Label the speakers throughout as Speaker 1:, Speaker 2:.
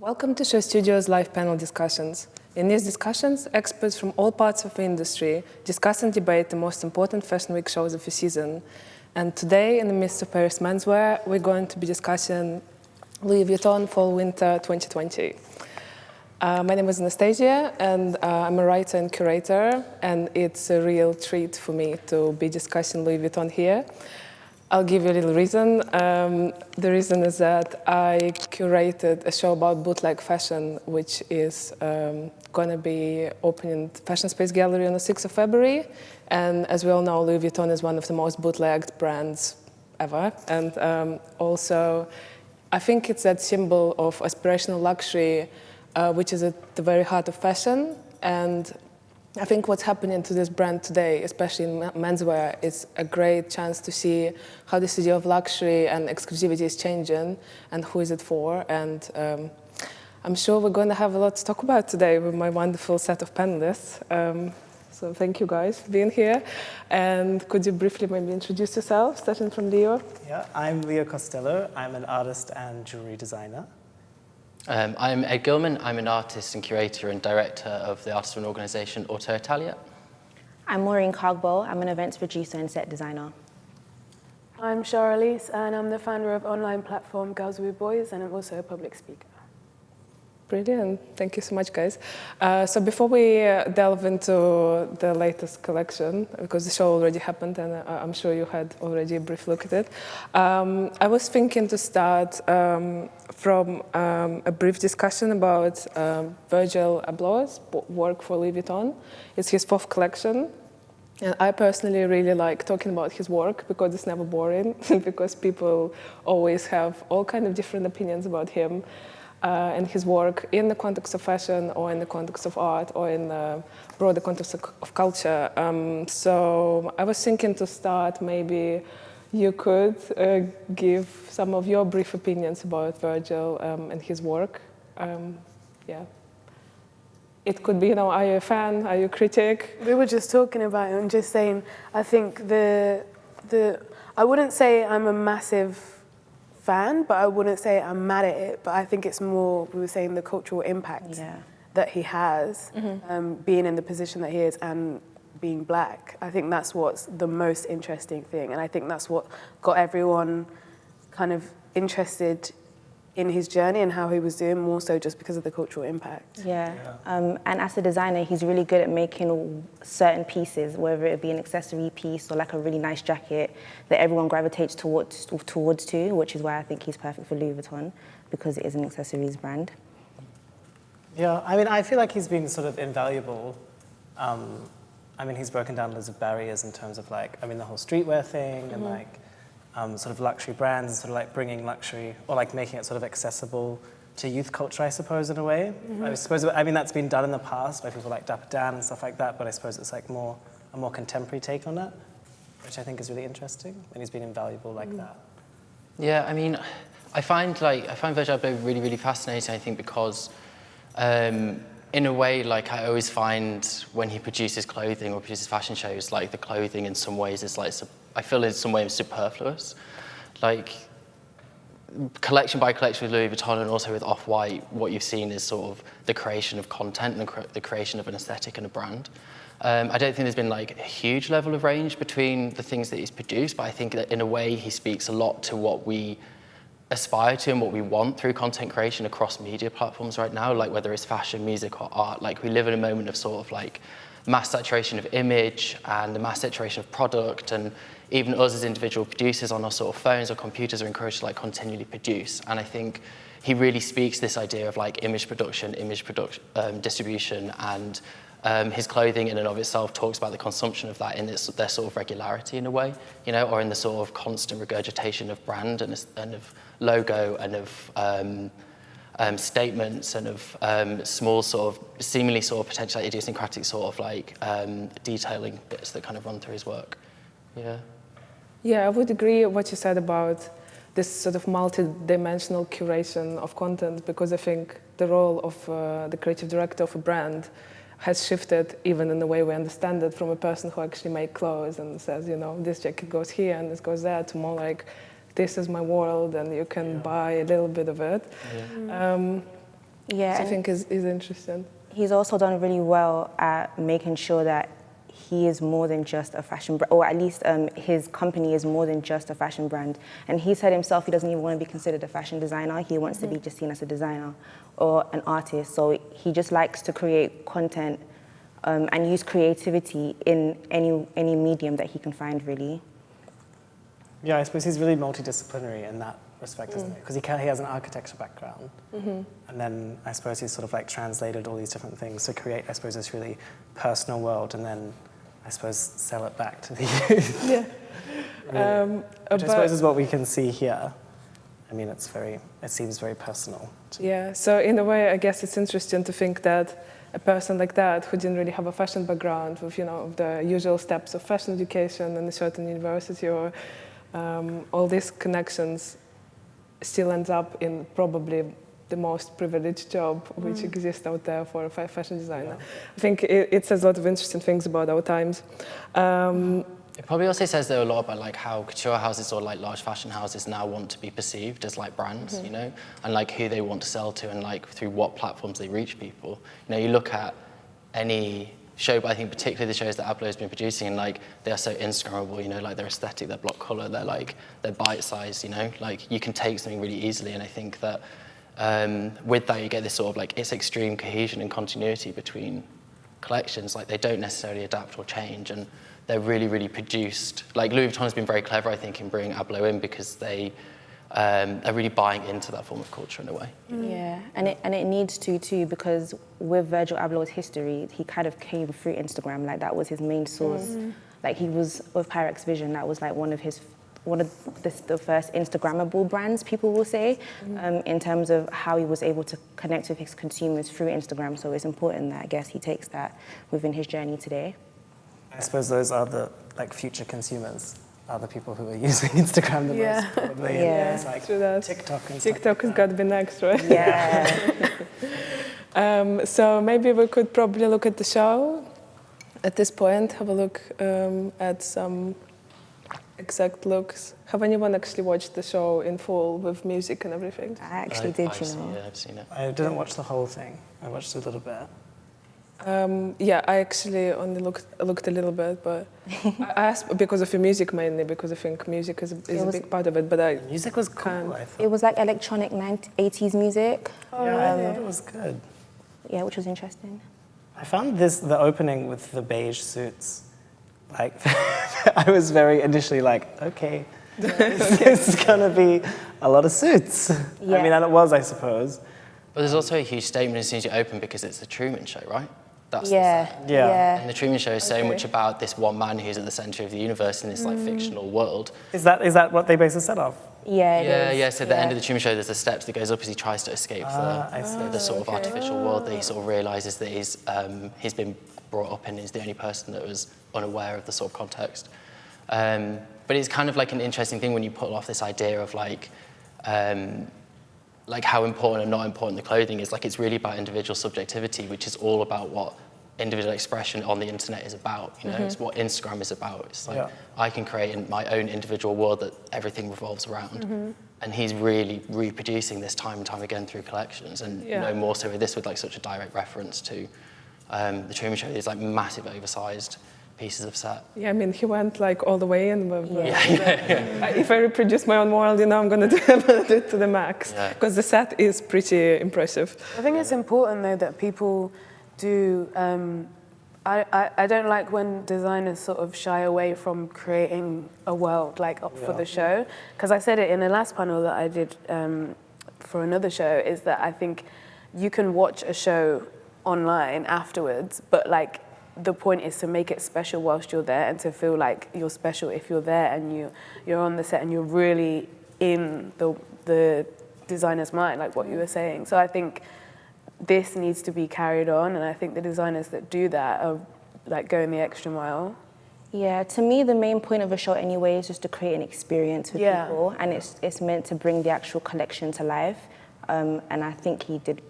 Speaker 1: Welcome to SHOWstudio's live panel discussions. In these discussions, experts from all parts of the industry discuss and debate the most important Fashion Week shows of the season. And today, in the midst of Paris menswear, we're going to be discussing Louis Vuitton Fall/Winter 2020. My name is Anastasiia, and I'm a writer and curator, and it's a real treat for me to be discussing Louis Vuitton here. I'll give you a little reason. The reason is that I curated a show about bootleg fashion, which is going to be opening Fashion Space Gallery on the 6th of February. And as we all know, Louis Vuitton is one of the most bootlegged brands ever. And also, I think it's that symbol of aspirational luxury, which is at the very heart of fashion. And I think what's happening to this brand today, especially in menswear, is a great chance to see how this idea of luxury and exclusivity is changing and who is it for. And I'm sure we're going to have a lot to talk about today with my wonderful set of panelists. So thank you guys for being here. And could you briefly maybe introduce yourself, starting from Leo?
Speaker 2: Yeah, I'm Leo Costelloe. I'm an artist and jewelry designer.
Speaker 3: I'm Ed Gillman. I'm an artist and curator and director of the artist-run organisation Auto Italia.
Speaker 4: I'm Maureen Kargbo. I'm an events producer and set designer.
Speaker 5: I'm Char Ellesse, and I'm the founder of online platform Girls With Boys, and I'm also a public speaker.
Speaker 1: Brilliant. Thank you so much, guys. So before we delve into the latest collection, because the show already happened and I'm sure you had already a brief look at it, I was thinking to start from a brief discussion about Virgil Abloh's work for Louis Vuitton. It's his 4th collection. And I personally really like talking about his work because it's never boring, because people always have all kinds of different opinions about him. And his work in the context of fashion or in the context of art or in the broader context of culture. So I was thinking to start, maybe you could give some of your brief opinions about Virgil and his work. Yeah. It could be, are you a fan? Are you a critic?
Speaker 5: We were just talking about it and just saying, I think I wouldn't say I'm a massive fan, but I wouldn't say I'm mad at it. But I think it's more, we were saying, the cultural impact that he has, being in the position that he is and being black. I think that's what's the most interesting thing. And I think that's what got everyone kind of interested in his journey and how he was doing, more so just because of the cultural impact.
Speaker 4: Yeah. And as a designer, he's really good at making certain pieces, whether it be an accessory piece or like a really nice jacket that everyone gravitates towards to, which is why I think he's perfect for Louis Vuitton, because it is an accessories brand.
Speaker 2: Yeah, I mean, I feel like he's been sort of invaluable. I mean, he's broken down loads of barriers in terms of the whole streetwear thing and sort of luxury brands and sort of like bringing luxury or like making it sort of accessible to youth culture, I suppose, in a way. I suppose, that's been done in the past by people like Dapper Dan and stuff like that, but I suppose it's like a more contemporary take on it, which I think is really interesting, and he's been invaluable like that.
Speaker 3: Yeah, I mean, I find Virgil Abloh really, really fascinating, I think, because in a way, like, I always find when he produces clothing or produces fashion shows, like, the clothing in some ways is like, I feel in some ways superfluous. Like, collection by collection with Louis Vuitton and also with Off-White, what you've seen is sort of the creation of content and the creation of an aesthetic and a brand. I don't think there's been like a huge level of range between the things that he's produced, but I think that in a way he speaks a lot to what we aspire to and what we want through content creation across media platforms right now, like whether it's fashion, music or art. Like, we live in a moment of sort of like mass saturation of image and the mass saturation of product, and even us as individual producers on our sort of phones or computers are encouraged to like continually produce. And I think he really speaks this idea of like image production, distribution, and his clothing in and of itself talks about the consumption of that in their sort of regularity in a way, or in the sort of constant regurgitation of brand and of logo and of statements and of small sort of seemingly sort of potentially idiosyncratic sort of like detailing bits that kind of run through his work.
Speaker 1: Yeah, I would agree with what you said about this sort of multi-dimensional curation of content, because I think the role of the creative director of a brand has shifted even in the way we understand it, from a person who actually makes clothes and says, this jacket goes here and this goes there, to more like, this is my world and you can buy a little bit of it.
Speaker 4: Yeah,
Speaker 1: which I
Speaker 4: and
Speaker 1: think is interesting.
Speaker 4: he's also done really well at making sure that he is more than just a fashion brand, or at least his company is more than just a fashion brand. And he said himself he doesn't even want to be considered a fashion designer. He wants to be just seen as a designer or an artist. So he just likes to create content and use creativity in any medium that he can find, really.
Speaker 2: Yeah, I suppose he's really multidisciplinary in that respect, isn't he? Because he has an architecture background. And then I suppose he's sort of like translated all these different things to create, I suppose, this really personal world, and then I suppose sell it back to the youth.
Speaker 1: Yeah.
Speaker 2: Which I suppose is what we can see here. I mean, it seems very personal.
Speaker 1: Yeah, so in a way, I guess it's interesting to think that a person like that, who didn't really have a fashion background, with the usual steps of fashion education and a certain university or all these connections, still ends up in probably the most privileged job which exists out there for a fashion designer.
Speaker 2: Yeah.
Speaker 1: I think it says a lot of interesting things about our times.
Speaker 3: It probably also says though a lot about like how couture houses or like large fashion houses now want to be perceived as like brands, and like who they want to sell to and like through what platforms they reach people. You look at any show, but I think particularly the shows that Ablo has been producing, and like they are so Instagrammable, like their aesthetic, their block collar, they're bite-sized, like you can take something really easily, and I think that with that you get this sort of like it's extreme cohesion and continuity between collections. Like they don't necessarily adapt or change, and they're really, really produced. Like Louis Vuitton has been very clever, I think, in bringing Ablo in because they are really buying into that form of culture in a way.
Speaker 4: Yeah, and it needs to too, because with Virgil Abloh's history, he kind of came through Instagram. Like that was his main source. Like he was with Pyrex Vision. That was like one of the first Instagrammable brands, people will say, in terms of how he was able to connect with his consumers through Instagram. So it's important that I guess he takes that within his journey today.
Speaker 2: I suppose those are the future consumers, are the people who are using Instagram the most, probably.
Speaker 4: Yeah.
Speaker 2: It's like
Speaker 1: True that.
Speaker 2: TikTok and
Speaker 1: TikTok has got to be next, right?
Speaker 4: Yeah.
Speaker 1: So maybe we could probably look at the show at this point, have a look at some exact looks. Have anyone actually watched the show in full with music and everything?
Speaker 4: I actually did,
Speaker 3: I've seen it.
Speaker 2: I didn't watch the whole thing. I watched a little bit.
Speaker 1: Yeah, I actually only looked a little bit, but I asked because of the music mainly, because I think music is a big part of it. But
Speaker 2: The music was cool, I thought.
Speaker 4: It was like electronic 80s music.
Speaker 2: I thought it was good.
Speaker 4: Yeah, which was interesting.
Speaker 2: I found the opening with the beige suits, like, I was very initially like, okay, this is gonna be a lot of suits.
Speaker 4: Yeah.
Speaker 2: I mean, and it was, I suppose.
Speaker 3: But there's also a huge statement as soon as you open because it's the Truman Show, right? That's
Speaker 4: Yeah,
Speaker 3: the set.
Speaker 2: Yeah.
Speaker 3: And the Truman Show is so
Speaker 1: Okay.
Speaker 3: much about this one man who's at the centre of the universe in this like fictional world.
Speaker 2: Is that what they base the set off?
Speaker 4: Yeah, it is.
Speaker 3: Yeah. So at the end of the Truman Show, there's the steps that goes up as he tries to escape
Speaker 2: I see.
Speaker 3: the sort of artificial world that he sort of realises that he's been brought up in. He's the only person that was unaware of the sort of context. But it's kind of like an interesting thing when you pull off this idea of like how important and not important the clothing is. Like it's really about individual subjectivity, which is all about what individual expression on the internet is about. It's what Instagram is about. It's like I can create in my own individual world that everything revolves around. And he's really reproducing this time and time again through collections, and no more so with this, with like such a direct reference to the Truman Show. These like massive, oversized pieces of set.
Speaker 1: Yeah, I mean, he went like all the way in. If I reproduce my own world, I'm going to do it to the max. Because the set is pretty impressive.
Speaker 5: I think it's important though that people do. I don't like when designers sort of shy away from creating a world for the show. Because I said it in the last panel that I did for another show, is that I think you can watch a show online afterwards, but the point is to make it special whilst you're there, and to feel like you're special if you're there and you're on the set and you're really in the designer's mind, like what you were saying. So I think this needs to be carried on, and I think the designers that do that are going the extra mile.
Speaker 4: Yeah, to me the main point of a show anyway is just to create an experience with people, and it's meant to bring the actual collection to life. And I think he did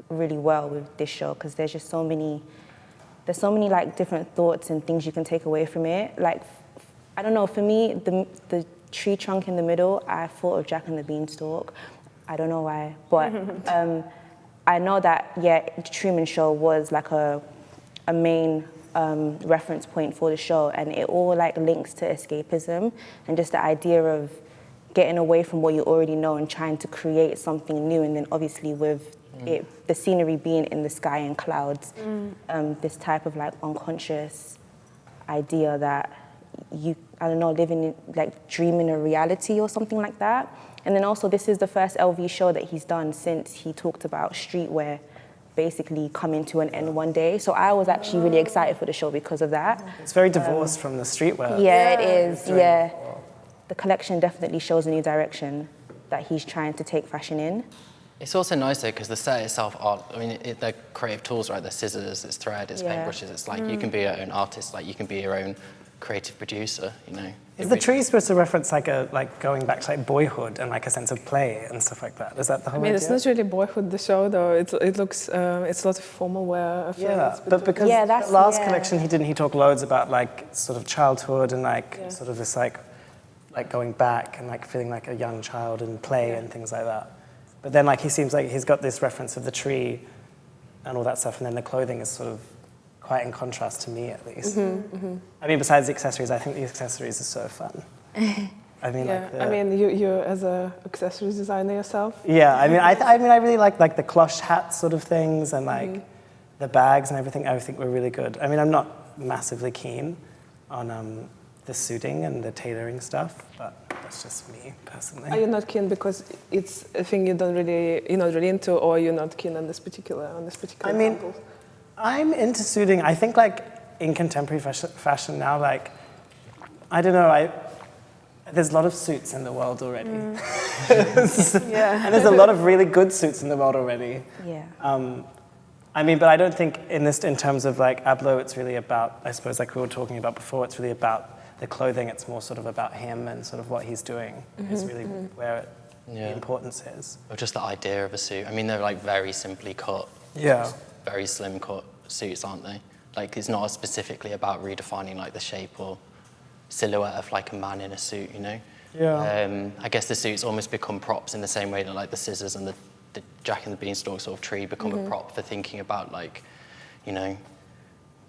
Speaker 4: really well with this show, because there's just so many different thoughts and things you can take away from it. I don't know, for me, the tree trunk in the middle, I thought of Jack and the Beanstalk. I don't know why, but I know that, yeah, the Truman Show was like a main reference point for the show, and it all like links to escapism and just the idea of getting away from what you already know and trying to create something new. And then obviously with the scenery being in the sky and clouds, this type of like unconscious idea that you, I don't know, living in, like dreaming a reality or something like that. And then also this is the first LV show that he's done since he talked about streetwear basically coming to an end one day. So I was actually really excited for the show because of that.
Speaker 2: It's very divorced from the streetwear.
Speaker 4: Yeah, it is, yeah. The collection definitely shows a new direction that he's trying to take fashion in.
Speaker 3: It's also nice though, because the set itself are, I mean, they're creative tools, right? There's scissors, it's thread, it's paintbrushes. It's like you can be your own artist, like you can be your own creative producer, you know.
Speaker 2: Is the tree supposed to reference like going back to like boyhood and like a sense of play and stuff like that? Is that the whole idea?
Speaker 1: It's not really boyhood, the show, though. It looks, it's a lot of formal wear. I feel
Speaker 2: But because
Speaker 4: that's,
Speaker 2: the last collection he talk loads about like sort of childhood and like sort of this like going back and like feeling like a young child and play and things like that. But then like he seems like he's got this reference of the tree and all that stuff, and then the clothing is sort of quite in contrast to me, at least. I mean, besides the accessories, I think the accessories are so fun. I mean,
Speaker 1: you as a accessories designer yourself.
Speaker 2: Yeah, I mean, I really like the cloche hat sort of things and like the bags and everything. I think were really good. I mean, I'm not massively keen on the suiting and the tailoring stuff, but that's just me personally.
Speaker 1: Are you not keen because it's a thing you're not really into, or you're not keen on this particular
Speaker 2: I mean,
Speaker 1: example?
Speaker 2: I'm into suiting. I think like in contemporary fashion now, like, I don't know, there's a lot of suits in the world already. And there's a lot of really good suits in the world already.
Speaker 4: Yeah.
Speaker 2: I mean, but I don't think in terms of like Ablo, it's really about, I suppose like we were talking about before, it's really about the clothing. It's more sort of about him and sort of what he's doing is really where the importance is.
Speaker 3: Or just the idea of a suit. I mean, they're like very simply cut.
Speaker 2: Yeah.
Speaker 3: Very slim cut suits, aren't they? Like, it's not specifically about redefining like the shape or silhouette of like a man in a suit, you know?
Speaker 2: Yeah.
Speaker 3: I guess the suits almost become props in the same way that like the scissors and the Jack and the Beanstalk sort of tree become a prop for thinking about like, you know,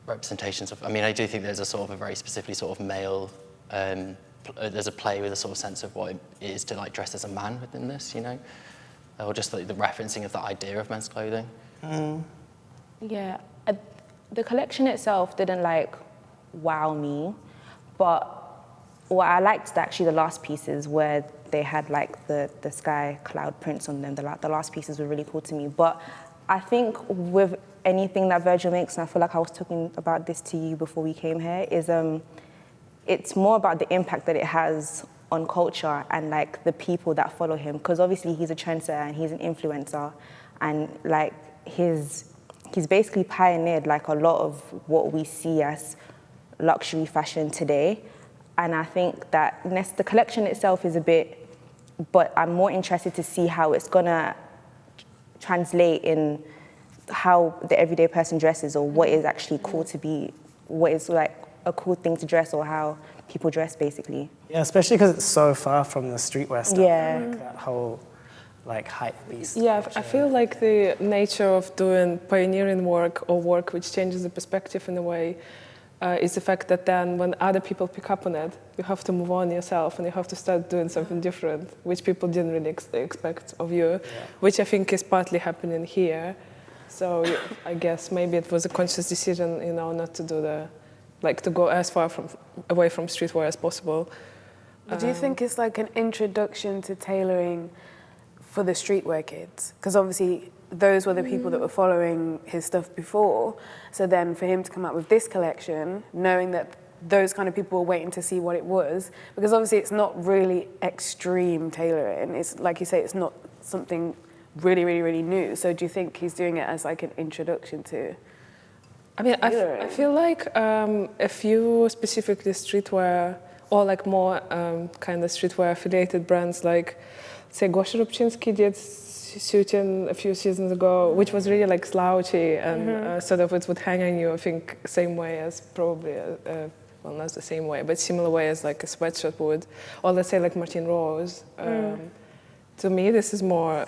Speaker 3: representations of, I mean, I do think there's a sort of a very specifically sort of male, there's a play with a sort of sense of what it is to like dress as a man within this, you know? Or just like the referencing of the idea of men's clothing.
Speaker 4: Yeah, the collection itself didn't like wow me, but what I liked actually the last pieces where they had like the sky cloud prints on them. The last pieces were really cool to me. But I think with anything that Virgil makes, and I feel like I was talking about this to you before we came here, is it's more about the impact that it has on culture and like the people that follow him. Because obviously he's a trendsetter and he's an influencer, and like he's basically pioneered like a lot of what we see as luxury fashion today. And I think that the collection itself is a bit, but I'm more interested to see how it's gonna translate in how the everyday person dresses, or what is actually cool to be, what is like a cool thing to dress, or how people dress basically.
Speaker 2: Yeah, especially because it's so far from the streetwear stuff.
Speaker 4: Yeah.
Speaker 2: Like that whole like hype beast.
Speaker 1: Yeah, I feel like the nature of doing pioneering work or work which changes the perspective in a way is the fact that then when other people pick up on it, you have to move on yourself and you have to start doing something different, which people didn't really expect of you, which I think is partly happening here. So I guess maybe it was a conscious decision, you know, not to do to go as far away from streetwear as possible.
Speaker 5: Do you think it's like an introduction to tailoring for the streetwear kids? Because obviously those were the people that were following his stuff before. So then for him to come out with this collection, knowing that those kind of people were waiting to see what it was, because obviously it's not really extreme tailoring. It's like you say, it's not something really, really, really new. So do you think he's doing it as like an introduction to tailoring?
Speaker 1: I feel like a few specifically streetwear or like more kind of streetwear affiliated brands like, say, Gosha Rubchinsky did shooting a few seasons ago, which was really like slouchy and sort of it would hang on you, I think, same way as probably, well, not the same way, but similar way as like a sweatshirt would. Or let's say like Martine Rose. To me, this is more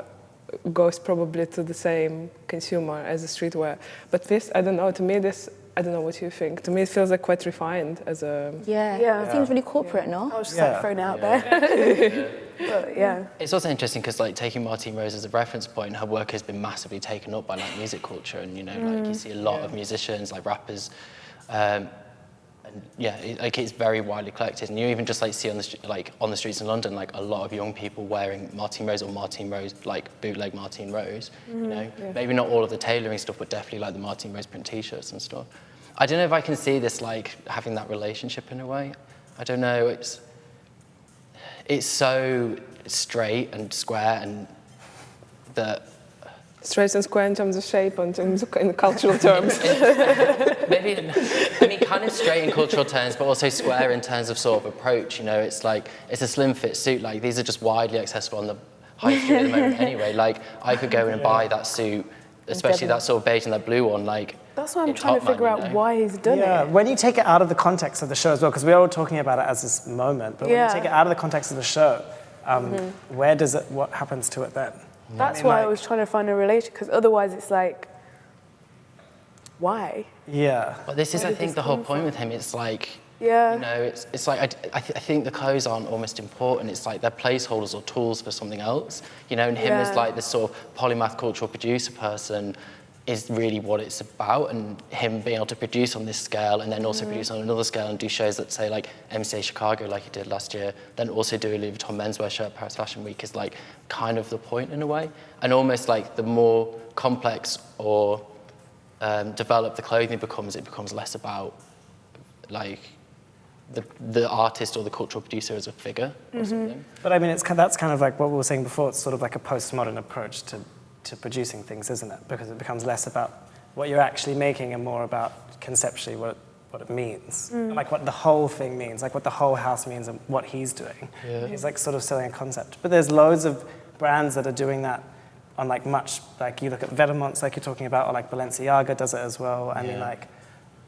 Speaker 1: goes probably to the same consumer as the streetwear. But this, I don't know, to me this, I don't know what you think. To me it feels like quite refined as a...
Speaker 4: Yeah. It seems really corporate, no?
Speaker 5: I was just like throwing it out there. But yeah.
Speaker 3: It's also interesting because like taking Martine Rose as a reference point, her work has been massively taken up by like music culture, and you know, like you see a lot of musicians, like rappers, and like it's very widely collected. And you even just like see on the streets in London, like a lot of young people wearing Martine Rose or Martine Rose, like bootleg Martine Rose. You know, maybe not all of the tailoring stuff, but definitely like the Martine Rose print T-shirts and stuff. I don't know if I can see this like having that relationship in a way. I don't know. It's so straight and square, and that
Speaker 1: Straight and square in terms of shape and in cultural terms.
Speaker 3: Maybe, I mean, kind of straight in cultural terms, but also square in terms of sort of approach. You know, it's like, it's a slim fit suit. Like, these are just widely accessible on the high street at the moment anyway. Like, I could go in and buy that suit, especially that sort of beige and that blue one, like...
Speaker 5: That's why I'm trying to figure out why he's done it.
Speaker 2: When you take it out of the context of the show as well, because we're all talking about it as this moment, but when you take it out of the context of the show, where does it, what happens to it then?
Speaker 5: That's why I was trying to find a relation, because otherwise it's like, why?
Speaker 2: Yeah.
Speaker 3: Well, this is, I think, the whole point with him. It's like, you
Speaker 5: Yeah.
Speaker 3: know, it's like, I think the clothes aren't almost important. It's like they're placeholders or tools for something else. You know, and him as like this sort of polymath cultural producer person is really what it's about, and him being able to produce on this scale and then also produce on another scale and do shows that say like MCA Chicago like he did last year, then also do a Louis Vuitton menswear show at Paris Fashion Week is like kind of the point in a way. And almost like the more complex or developed the clothing becomes, it becomes less about like the artist or the cultural producer as a figure or something.
Speaker 2: But I mean, that's kind of like what we were saying before. It's sort of like a postmodern approach to producing things, isn't it? Because it becomes less about what you're actually making and more about conceptually what it means. Like what the whole thing means, like what the whole house means and what he's doing. Yeah. He's like sort of selling a concept. But there's loads of brands that are doing that on like much, like you look at Vetements like you're talking about, or like Balenciaga does it as well. I mean, like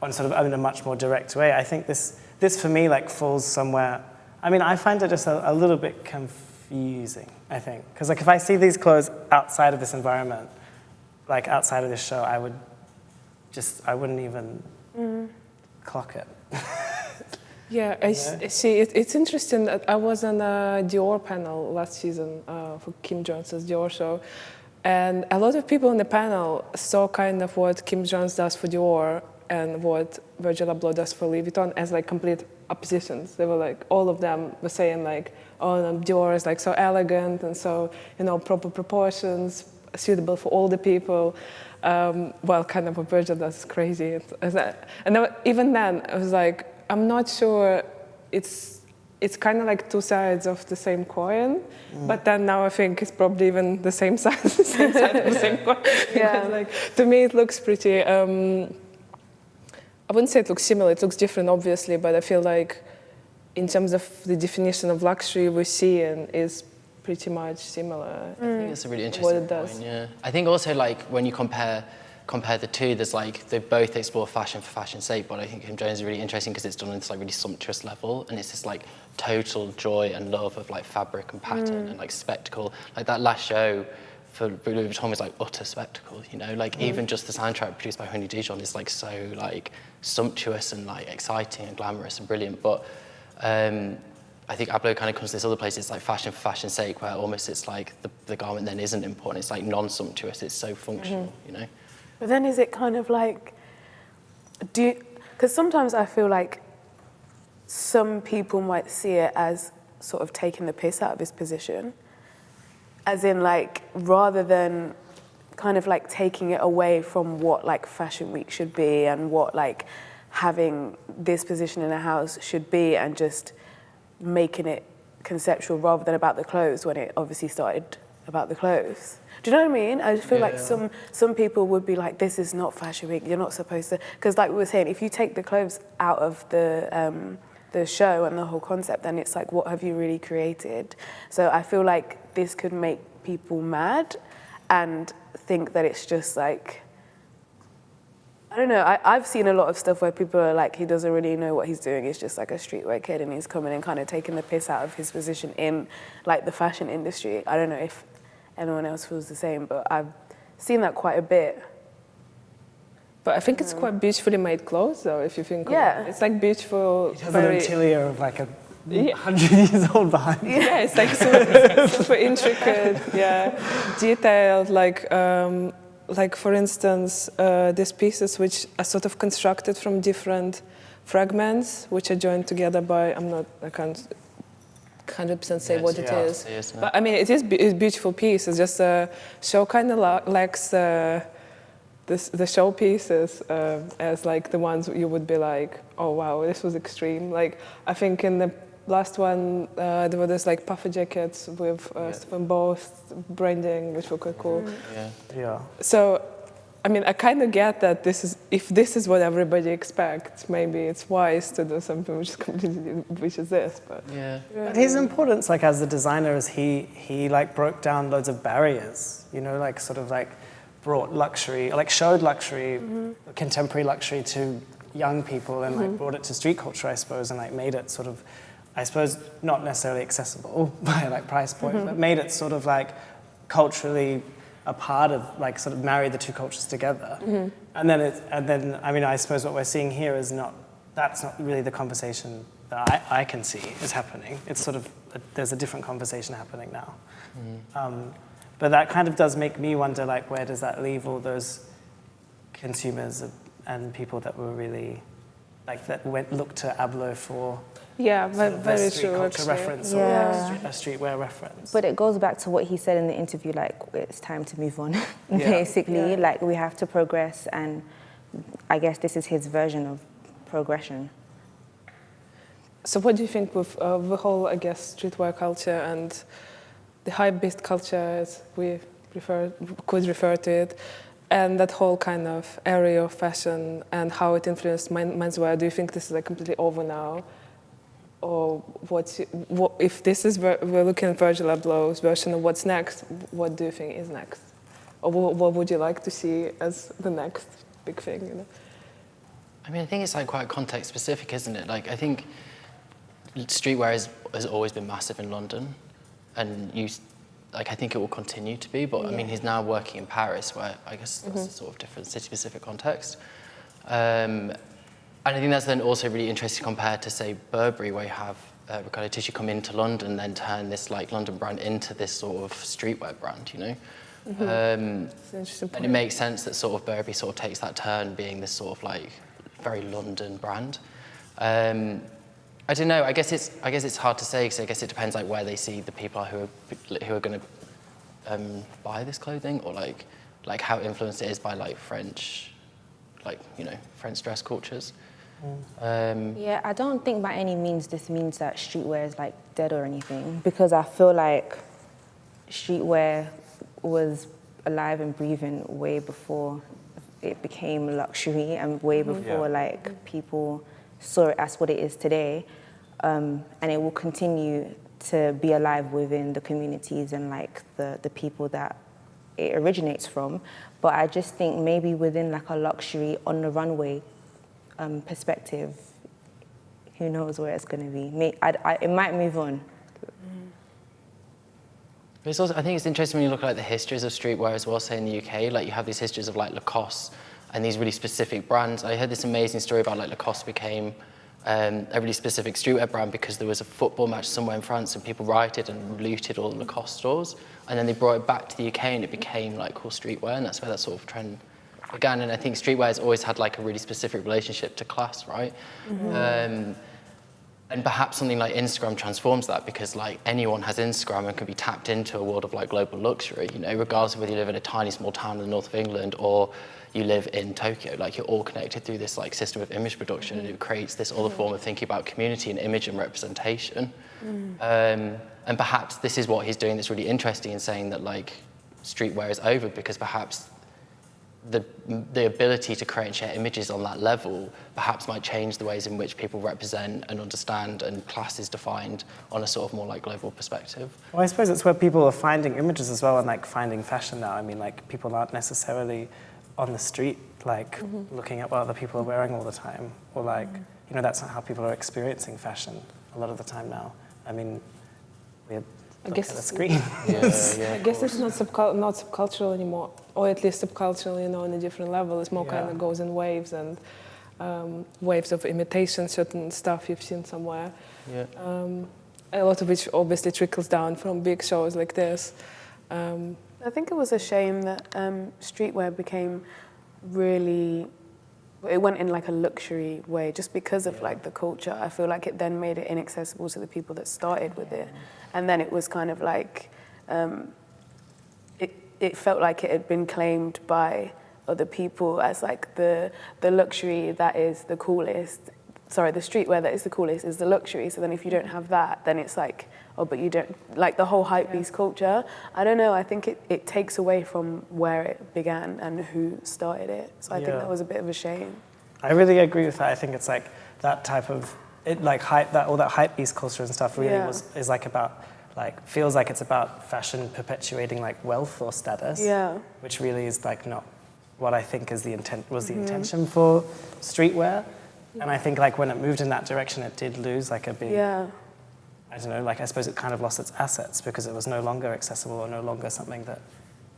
Speaker 2: on sort of in a much more direct way. I think this for me like falls somewhere, I mean, I find it just a little bit confusing, I think. Because like if I see these clothes outside of this environment, like outside of this show, I wouldn't even clock it.
Speaker 1: Yeah, I see. It's interesting that I was on a Dior panel last season for Kim Jones's Dior show, and a lot of people on the panel saw kind of what Kim Jones does for Dior and what Virgil Abloh does for Louis Vuitton as like complete oppositions. They were like, all of them were saying like, oh, no, Dior is like so elegant and so, you know, proper proportions, suitable for all the people. Well, kind of what Virgil does is crazy. And even then, I was like, I'm not sure it's kind of like two sides of the same coin, but then now I think it's probably even the same side of the same coin. Because, like, to me, it looks pretty, I wouldn't say it looks similar, it looks different, obviously, but I feel like in terms of the definition of luxury we're seeing is pretty much similar.
Speaker 3: I think it's a really interesting point, yeah. I think also, like, when you compare the two, there's like, they both explore fashion for fashion's sake, but I think Kim Jones is really interesting because it's done on this like really sumptuous level, and it's this like total joy and love of like fabric and pattern and like spectacle. Like that last show for Louis Vuitton was like utter spectacle, you know? Like even just the soundtrack produced by Honey Dijon is like so like sumptuous and like exciting and glamorous and brilliant, but I think Abloh kind of comes to this other place, it's like fashion for fashion's sake, where almost it's like the garment then isn't important, it's like non-sumptuous, it's so functional, you know?
Speaker 5: But then is it kind of like, because sometimes I feel like some people might see it as sort of taking the piss out of his position, as in like, rather than kind of like taking it away from what like Fashion Week should be and what like having this position in a house should be, and just making it conceptual rather than about the clothes, when it obviously started about the clothes. Do you know what I mean? I just feel like some people would be like, this is not Fashion Week, you're not supposed to, because like we were saying, if you take the clothes out of the show and the whole concept, then it's like, what have you really created? So I feel like this could make people mad and think that it's just like, I don't know, I've seen a lot of stuff where people are like, he doesn't really know what he's doing, he's just like a streetwear kid and he's coming and kind of taking the piss out of his position in like the fashion industry. I don't know anyone else feels the same, but I've seen that quite a bit.
Speaker 1: But I think it's quite beautifully made clothes, though, if you think
Speaker 5: Yeah.
Speaker 1: about it. It's like beautiful,
Speaker 2: It has
Speaker 1: very...
Speaker 2: an interior of like a
Speaker 1: Yeah.
Speaker 2: 100 years old behind.
Speaker 1: Yeah, it's like super intricate, yeah, detailed. Like for instance, these pieces which are sort of constructed from different fragments, which are joined together by I can't 100% say what it is. But I mean, it's a beautiful piece. It's just show kind of lacks the show pieces as like the ones you would be like, oh wow, this was extreme. Like I think in the last one, there were those like puffer jackets with embossed branding, which were quite cool.
Speaker 2: Yeah.
Speaker 1: So, I mean, I kind of get that if this is what everybody expects, maybe it's wise to do something which is this. But
Speaker 2: But his importance, like as a designer, is he like broke down loads of barriers. You know, like sort of like brought luxury, like showed luxury, contemporary luxury to young people, and like brought it to street culture, I suppose, and like made it sort of, I suppose, not necessarily accessible by like price point, but made it sort of like culturally a part of, like sort of married the two cultures together. And then I mean, I suppose what we're seeing here is that's not really the conversation that I can see is happening. It's sort of, there's a different conversation happening now. But that kind of does make me wonder, like, where does that leave all those consumers and people that were really, like, that looked to Abloh for
Speaker 1: very
Speaker 2: street
Speaker 1: true,
Speaker 2: culture
Speaker 1: actually.
Speaker 2: reference or a streetwear reference.
Speaker 4: But it goes back to what he said in the interview, like, it's time to move on, basically. Like, we have to progress, and I guess this is his version of progression.
Speaker 1: So what do you think with the whole, I guess, streetwear culture and the hype-beast culture, as we could refer to it, and that whole kind of area of fashion and how it influenced menswear? Do you think this is like completely over now? Or if this is, we're looking at Virgil Abloh's version of what's next, what do you think is next? Or what would you like to see as the next big thing, you know?
Speaker 3: I mean, I think it's like quite context specific, isn't it? Like, I think streetwear has always been massive in London, and I think it will continue to be, but I mean, he's now working in Paris, where I guess that's a sort of different city-specific context. And I think that's then also really interesting compared to, say, Burberry, where you have Riccardo Tisci come into London, then turn this like London brand into this sort of streetwear brand, you know?
Speaker 1: That's an interesting point.
Speaker 3: And it makes sense that sort of Burberry sort of takes that turn, being this sort of like very London brand. I don't know. I guess it's hard to say, because I guess it depends like where they see the people who are going to buy this clothing, or like how influenced it is by like French, like, you know, French dress cultures.
Speaker 4: Yeah, I don't think by any means this means that streetwear is like dead or anything, because I feel like streetwear was alive and breathing way before it became luxury, and way before like people saw it as what it is today, and it will continue to be alive within the communities and like the people that it originates from. But I just think maybe within like a luxury on the runway perspective, who knows where it's going to be. It might move on.
Speaker 3: But it's also, I think it's interesting when you look at like the histories of streetwear as well, say in the UK, like you have these histories of like Lacoste and these really specific brands. I heard this amazing story about like Lacoste became a really specific streetwear brand because there was a football match somewhere in France and people rioted and looted all the Lacoste stores, and then they brought it back to the UK and it became like cool streetwear, and that's where that sort of trend began. And I think streetwear has always had like a really specific relationship to class, right? And perhaps something like Instagram transforms that, because like anyone has Instagram and can be tapped into a world of like global luxury, you know, regardless of whether you live in a tiny small town in the north of England or you live in Tokyo. Like, you're all connected through this like system of image production, and it creates this other form of thinking about community and image and representation. And perhaps this is what he's doing that's really interesting in saying that like streetwear is over, because perhaps the ability to create and share images on that level perhaps might change the ways in which people represent and understand and class is defined on a sort of more like global perspective.
Speaker 2: Well, I suppose it's where people are finding images as well, and like finding fashion now. I mean, like, people aren't necessarily on the street like looking at what other people are wearing all the time, or like, you know, that's not how people are experiencing fashion a lot of the time now. I mean,
Speaker 1: I guess
Speaker 2: the
Speaker 1: it's,
Speaker 2: screen.
Speaker 3: Yeah,
Speaker 1: I guess it's not subcultural anymore, or at least subcultural, you know, on a different level. It's more kind of goes in waves and waves of imitation, certain stuff you've seen somewhere.
Speaker 3: Yeah.
Speaker 1: A lot of which obviously trickles down from big shows like this.
Speaker 5: I think it was a shame that streetwear became really, it went in like a luxury way just because of like the culture. I feel like it then made it inaccessible to the people that started with it. And then it was kind of like, it felt like it had been claimed by other people as like the luxury that is the coolest. Sorry, the streetwear that is the coolest is the luxury. So then if you don't have that, then it's like, oh, but you don't, like the whole hypebeast culture. I don't know, I think it takes away from where it began and who started it. So I think that was a bit of a shame.
Speaker 2: I really agree with that. I think it's like that type of, all that hypebeast culture and stuff really is like about, like, feels like it's about fashion perpetuating like wealth or status. Yeah. Which really is like not what I think is the intention for streetwear. And I think like when it moved in that direction, it did lose like a big, I don't know, like I suppose it kind of lost its assets because it was no longer accessible or no longer something that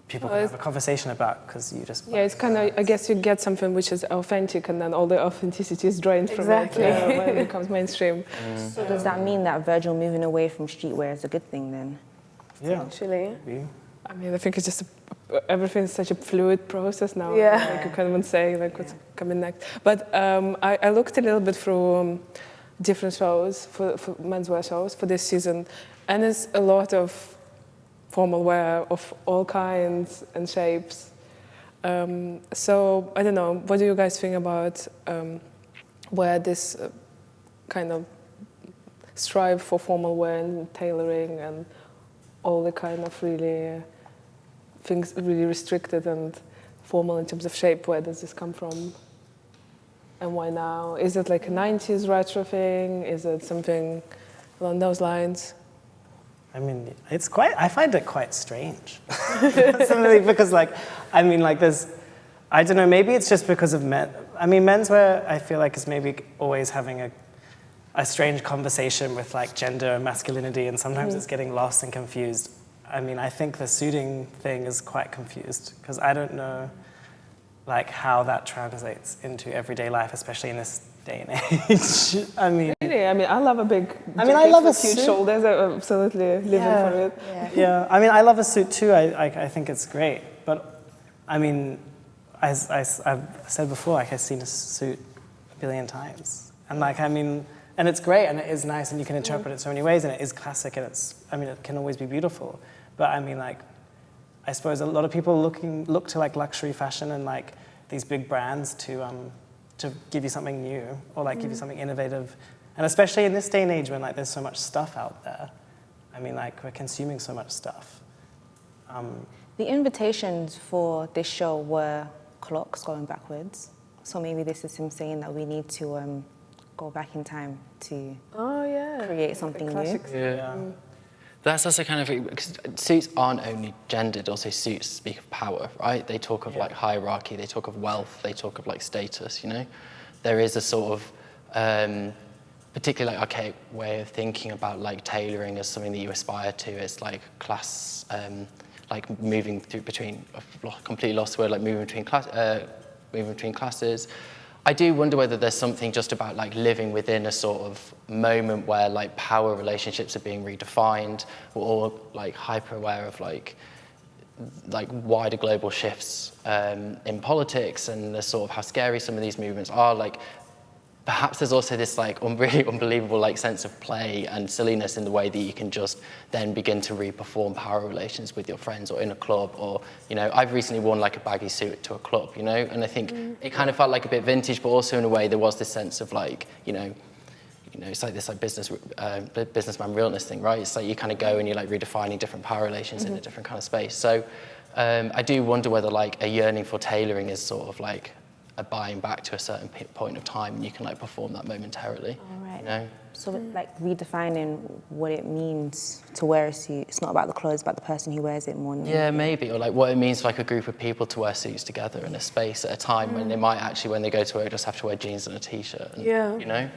Speaker 2: people can have a conversation about because you just...
Speaker 1: Yeah, it's kind of, I guess you get something which is authentic and then all the authenticity is drained from it when it becomes mainstream.
Speaker 4: So does that mean that Virgil moving away from streetwear is a good thing then?
Speaker 2: Yeah.
Speaker 5: Actually.
Speaker 1: I mean, I think it's just everything is such a fluid process now. Like you can't even say like what's coming next. But I looked a little bit through different shows for menswear shows for this season, and it's a lot of formal wear of all kinds and shapes. So I don't know. What do you guys think about where this kind of strive for formal wear and tailoring and all the kind of really things really restricted and formal in terms of shape? Where does this come from? And why now? Is it like a 90s retro thing? Is it something along those lines?
Speaker 2: I mean, I find it quite strange. Personally, because like, I mean, like there's, I don't know, maybe it's just because of menswear I feel like is maybe always having a strange conversation with like gender and masculinity, and sometimes it's getting lost and confused. I mean, I think the suiting thing is quite confused because I don't know like how that translates into everyday life, especially in this day and age. I mean,
Speaker 1: really? I mean, I love a big jacket
Speaker 2: I love
Speaker 1: with
Speaker 2: a
Speaker 1: huge
Speaker 2: suit.
Speaker 1: shoulders. I'm absolutely living for it.
Speaker 2: Yeah, I mean, I love a suit too. I think it's great. But I mean, as I've said before, like I've seen a suit a billion times, and like I mean. And it's great, and it is nice, and you can interpret it so many ways, and it is classic, and it can always be beautiful. But I mean, like, I suppose a lot of people look to like luxury fashion and like these big brands to give you something new or like give you something innovative, and especially in this day and age when like there's so much stuff out there. I mean, like we're consuming so much stuff.
Speaker 4: The invitations for this show were clocks going backwards, so maybe this is him saying that we need to. Go back in time to create something new.
Speaker 3: Yeah. That's also kind of, because suits aren't only gendered, also suits speak of power, right? They talk of like hierarchy, they talk of wealth, they talk of like status, you know? There is a sort of particularly like archaic way of thinking about like tailoring as something that you aspire to. It's like class, like moving through between, I've completely lost the word, like moving between classes. I do wonder whether there's something just about like living within a sort of moment where like power relationships are being redefined, or like hyper aware of like wider global shifts in politics, and the sort of how scary some of these movements are. Like perhaps there's also this like really unbelievable like sense of play and silliness in the way that you can just then begin to re-perform power relations with your friends or in a club, or, you know, I've recently worn like a baggy suit to a club, you know, and I think it kind of felt like a bit vintage, but also in a way there was this sense of like, you know, it's like this like businessman realness thing, right? It's like you kind of go and you're like redefining different power relations in a different kind of space. So I do wonder whether like a yearning for tailoring is sort of like a buying back to a certain point of time, and you can like perform that momentarily.
Speaker 4: All right.
Speaker 3: You know?
Speaker 4: So like redefining what it means to wear a suit. It's not about the clothes, but the person who wears it more.
Speaker 3: Yeah, maybe, or like what it means for like a group of people to wear suits together in a space at a time when they might actually, when they go to work, just have to wear jeans and a t-shirt. And, you know.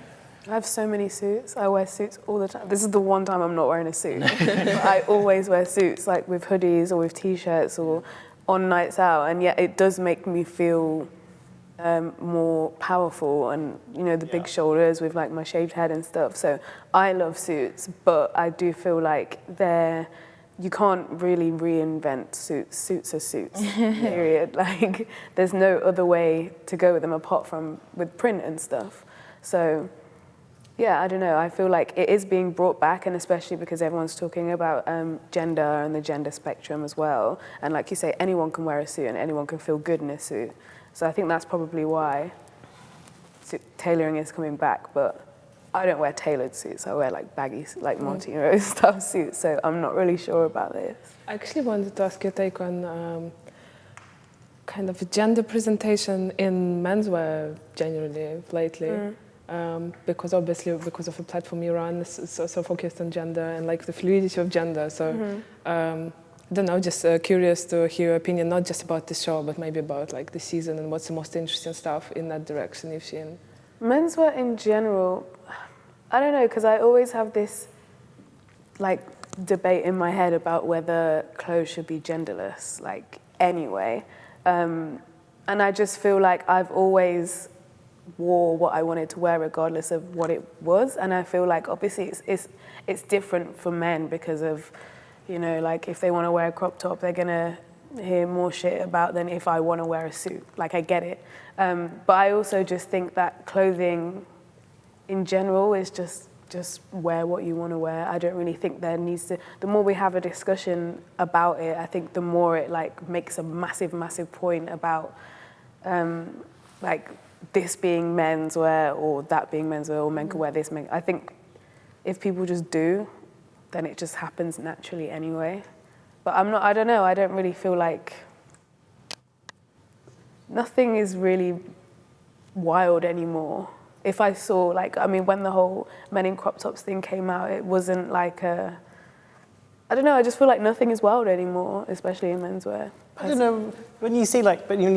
Speaker 5: I have so many suits. I wear suits all the time. This is the one time I'm not wearing a suit. But I always wear suits, like with hoodies or with t-shirts or on nights out, and yet it does make me feel more powerful, and you know, the big shoulders with like my shaved head and stuff. So I love suits, but I do feel like you can't really reinvent suits. Suits are suits, period. Like there's no other way to go with them apart from with print and stuff. So yeah, I don't know. I feel like it is being brought back, and especially because everyone's talking about gender and the gender spectrum as well. And like you say, anyone can wear a suit and anyone can feel good in a suit. So I think that's probably why tailoring is coming back. But I don't wear tailored suits. I wear like baggy, like Monty Rose style suits. So I'm not really sure about this.
Speaker 1: I actually wanted to ask your take on kind of gender presentation in menswear generally lately. Because obviously, because of the platform you run, it's so focused on gender and like the fluidity of gender. So I don't know, just curious to hear your opinion, not just about the show, but maybe about like the season and what's the most interesting stuff in that direction you've seen.
Speaker 5: Menswear in general, I don't know, because I always have this like debate in my head about whether clothes should be genderless, like anyway. And I just feel like I've always wore what I wanted to wear regardless of what it was. And I feel like obviously it's different for men because of, you know, like if they want to wear a crop top, they're going to hear more shit about than if I want to wear a suit. Like I get it. But I also just think that clothing in general is just wear what you want to wear. I don't really think there needs to, the more we have a discussion about it, I think the more it like makes a massive, massive point about like this being menswear or that being menswear or men can wear this. I think if people just do, then it just happens naturally anyway. But I don't know, I don't really feel like, nothing is really wild anymore. If I saw, like, I mean, when the whole men in crop tops thing came out, it wasn't like I don't know, I just feel like nothing is wild anymore, especially in menswear.
Speaker 2: I don't know, when you see like really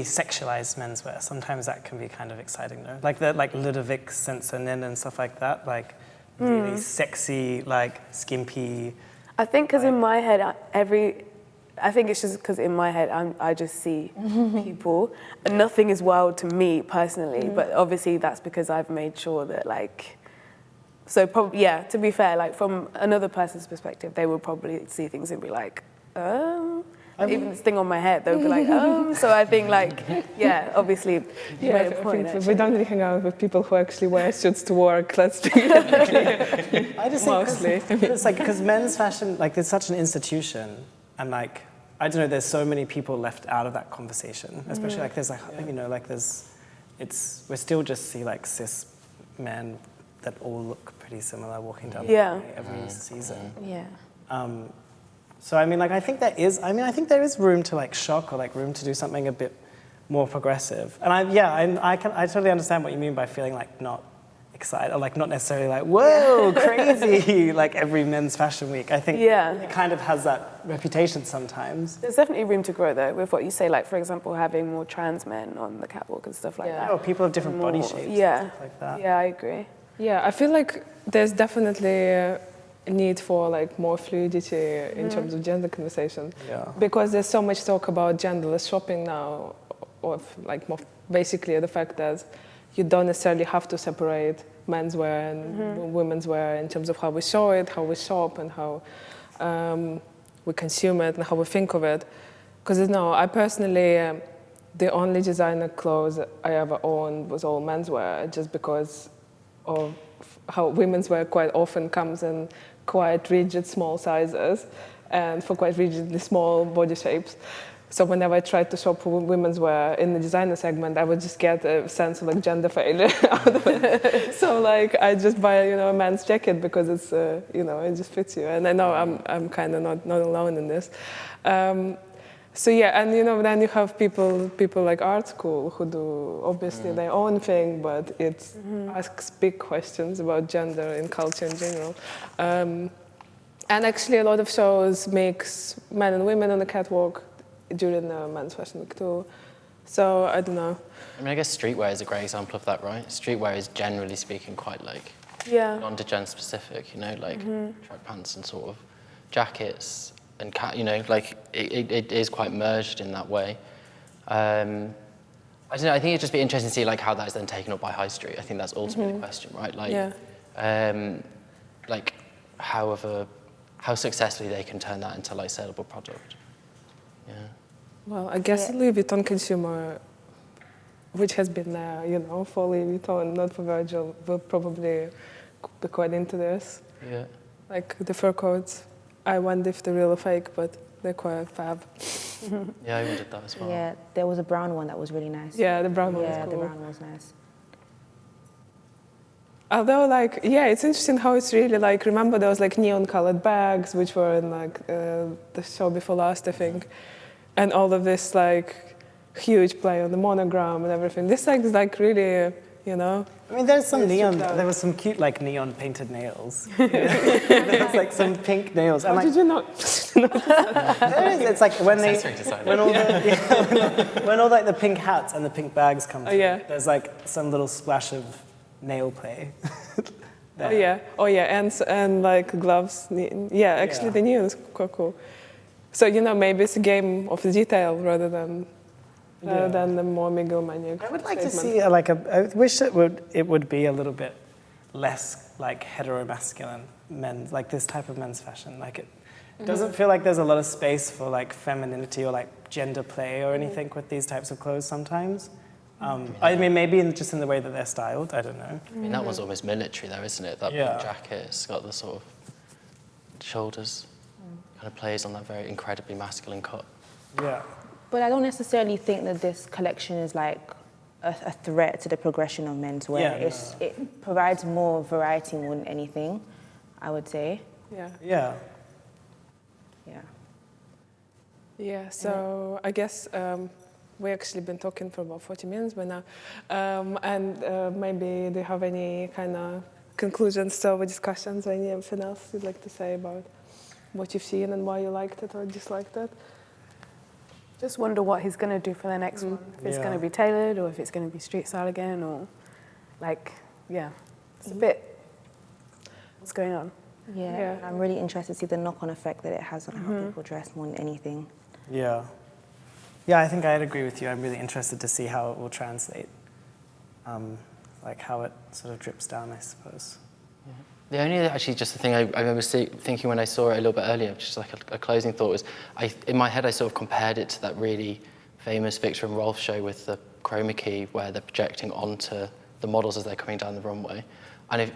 Speaker 2: sexualized menswear, sometimes that can be kind of exciting, though. Like the Ludovic Sensonin and stuff like that, like really sexy, like skimpy.
Speaker 5: I think because in my head, I think it's just because in my head, I just see people, and nothing is wild to me personally, but obviously that's because I've made sure that like, so probably, yeah, to be fair, like from another person's perspective, they would probably see things and be like, even this thing on my head, they would be like, so I think like, yeah, obviously, you made a point.
Speaker 1: I think we don't really hang out with people who actually wear suits to work, let's be clear.
Speaker 2: I just
Speaker 1: Mostly.
Speaker 2: think it's like, because men's fashion, like there's such an institution, and like, I don't know, there's so many people left out of that conversation, especially like there's like, you know, like we still just see like cis men that all look pretty similar walking down the way every season.
Speaker 4: Yeah.
Speaker 2: So I mean, like I think there is room to like shock or like room to do something a bit more progressive. And I totally understand what you mean by feeling like not excited or like not necessarily like whoa crazy like every men's fashion week. I think it kind of has that reputation sometimes.
Speaker 5: There's definitely room to grow though with what you say, like for example having more trans men on the catwalk and stuff like that.
Speaker 2: Or people of different body shapes and stuff like that.
Speaker 5: Yeah, I agree.
Speaker 1: Yeah, I feel like there's definitely a need for like more fluidity in terms of gender conversation.
Speaker 2: Yeah.
Speaker 1: Because there's so much talk about genderless shopping now, or like more basically the fact that you don't necessarily have to separate menswear and women's wear in terms of how we show it, how we shop, and how we consume it and how we think of it. Because I personally, the only designer clothes I ever owned was all menswear, just because of how women's wear quite often comes in quite rigid small sizes and for quite rigidly small body shapes. So whenever I tried to shop for women's wear in the designer segment, I would just get a sense of like gender failure out of it. So like I just buy a man's jacket because it's it just fits you. And I know I'm kind of not alone in this. So yeah, and then you have people like art school who do obviously their own thing, but it asks big questions about gender in culture in general. And actually a lot of shows mix men and women on the catwalk during the Men's Fashion Week too. So I don't know.
Speaker 3: I mean, I guess streetwear is a great example of that, right? Streetwear is generally speaking quite like
Speaker 5: Yeah.
Speaker 3: non-gen specific, you know, like track pants and sort of jackets and like it is quite merged in that way. I don't know, I think it'd just be interesting to see like how that is then taken up by high street. I think that's ultimately the question, right? Like, like how successfully they can turn that into like saleable product. Yeah.
Speaker 1: Well, I guess Louis Vuitton consumer, which has been there, you know, for Louis Vuitton, not for Virgil, will probably be quite into this.
Speaker 3: Yeah.
Speaker 1: Like the fur coats, I wonder if they're real or fake, but they're quite fab.
Speaker 3: Yeah, I wondered that as well.
Speaker 4: Yeah, there was a brown one that was really nice.
Speaker 1: Yeah, the brown one was
Speaker 4: Yeah,
Speaker 1: cool.
Speaker 4: the brown one was nice.
Speaker 1: Although, like, yeah, it's interesting how it's really like, remember those like neon-colored bags, which were in like the show before last, I think, and all of this like huge play on the monogram and everything. This like is like really, you know.
Speaker 2: I mean, there's some
Speaker 1: It's
Speaker 2: neon.
Speaker 1: stripped out.
Speaker 2: There was some cute, like neon painted nails. There was like some pink nails. And
Speaker 1: How
Speaker 2: like,
Speaker 1: did you not?
Speaker 2: there is. It's like when they,
Speaker 3: Sensory design.
Speaker 2: when all the, when all like the pink hats and the pink bags come. through,
Speaker 1: yeah.
Speaker 2: There's like some little splash of nail play. there.
Speaker 1: Oh yeah, and like gloves. Yeah, actually
Speaker 2: Yeah.
Speaker 1: the neon is quite cool. So you know, maybe it's a game of the detail rather than the more megalomaniac.
Speaker 2: I would like
Speaker 1: statement.
Speaker 2: to see I wish it would be a little bit less like heteromasculine men's, like this type of men's fashion. Like it doesn't feel like there's a lot of space for like femininity or like gender play or anything with these types of clothes sometimes. I mean, maybe just in the way that they're styled. I don't know.
Speaker 3: I mean, that one's almost military though, isn't it? That
Speaker 2: Yeah.
Speaker 3: pink jacket, it's got the sort of shoulders, kind of plays on that very incredibly masculine cut.
Speaker 2: Yeah.
Speaker 4: But I don't necessarily think that this collection is like a threat to the progression of menswear.
Speaker 2: Yeah,
Speaker 4: It provides more variety more than anything, I would say.
Speaker 1: Yeah.
Speaker 2: Yeah.
Speaker 4: Yeah.
Speaker 1: Yeah, so I guess we've actually been talking for about 40 minutes by now. And maybe do you have any kind of conclusions to our discussions or anything else you'd like to say about what you've seen and why you liked it or disliked it?
Speaker 5: Just wonder what he's going to do for the next one. If it's going to be tailored or if it's going to be street style again or like, yeah. It's a bit, what's going on?
Speaker 4: Yeah. I'm really interested to see the knock-on effect that it has on how people dress more than anything.
Speaker 2: Yeah. Yeah, I think I'd agree with you. I'm really interested to see how it will translate. Like how it sort of drips down, I suppose.
Speaker 3: Yeah. The only actually just the thing I remember thinking when I saw it a little bit earlier, just like a closing thought was, in my head I sort of compared it to that really famous Victor and Rolf show with the chroma key where they're projecting onto the models as they're coming down the runway. And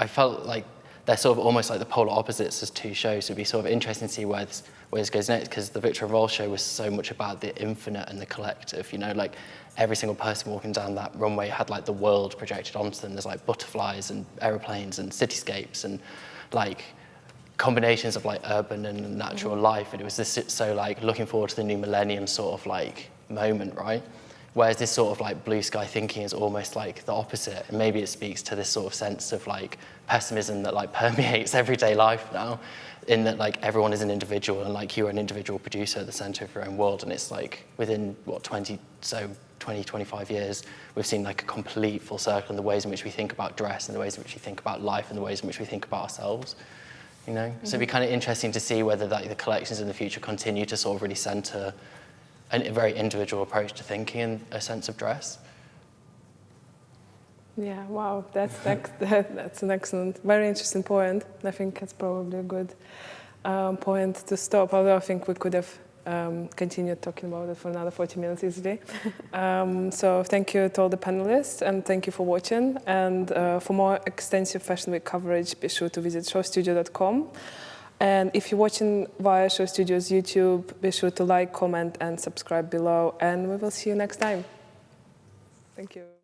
Speaker 3: I felt like they're sort of almost like the polar opposites as two shows. It'd be sort of interesting to see where this goes next, because the Victor and Rolf show was so much about the infinite and the collective, you know, like every single person walking down that runway had like the world projected onto them. There's like butterflies and aeroplanes and cityscapes and like combinations of like urban and natural life. And it was this so like looking forward to the new millennium sort of like moment, right? Whereas this sort of like blue sky thinking is almost like the opposite. And maybe it speaks to this sort of sense of like pessimism that like permeates everyday life now, in that like everyone is an individual and like you're an individual producer at the center of your own world. And it's like within what 20, 25 years, we've seen like a complete full circle in the ways in which we think about dress and the ways in which we think about life and the ways in which we think about ourselves, you know? So it'd be kind of interesting to see whether like the collections in the future continue to sort of really center a very individual approach to thinking and a sense of dress.
Speaker 1: Yeah, wow, that's an excellent, very interesting point. I think it's probably a good point to stop, although I think we could have continued talking about it for another 40 minutes easily. So thank you to all the panelists and thank you for watching. And for more extensive Fashion Week coverage, be sure to visit SHOWstudio.com. And if you're watching via Show Studio's YouTube, be sure to like, comment, and subscribe below. And we will see you next time. Thank you.